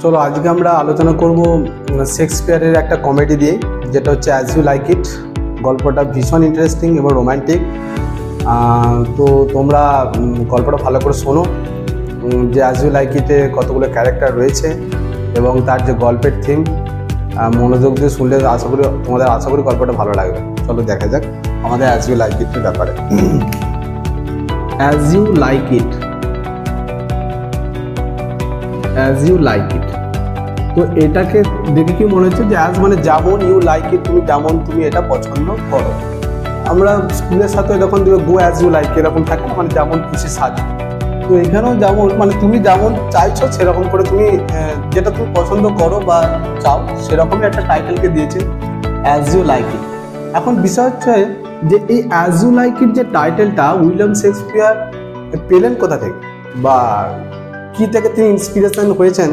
চলো আজকে আমরা আলোচনা করব শেক্সপিয়ারের একটা কমেডি দিয়ে, যেটা হচ্ছে অ্যাজ ইউ লাইক ইট। গল্পটা ভীষণ ইন্টারেস্টিং এবং রোম্যান্টিক। তো তোমরা গল্পটা ভালো করে শোনো, যে অ্যাজ ইউ লাইক ইটে কতগুলো ক্যারেক্টার রয়েছে এবং তার যে গল্পের থিম, মনোযোগ দিয়ে শুনলে আশা করি গল্পটা ভালো লাগবে। চলো দেখা যাক আমাদের অ্যাজ ইউ লাইক ইটের ব্যাপারে। As you like it, as you like it. তো এটাকে দেখে কি মনে হচ্ছে যে অ্যাজ মানে যেমন, ইউ লাইক ইট তুমি এটা পছন্দ করো। আমরা স্কুলের সাথে যখন গো অ্যাজ ইউ লাইক এরকম থাকে না, মানে যেমন খুশি সাজ। তো এখানেও যেমন, মানে তুমি যেমন চাইছো সেরকম করে তুমি যেটা তুমি পছন্দ করো বা চাও সেরকমই একটা টাইটেলকে দিয়েছে অ্যাজ ইউ লাইক ইট। এখন বিষয় হচ্ছে যে এই অ্যাজ ইউ লাইক ইট যে টাইটেলটা উইলিয়াম শেক্সপিয়ার পেলেন কোথা থেকে, বা কি থেকে তিনি ইন্সপিরেশন হয়েছেন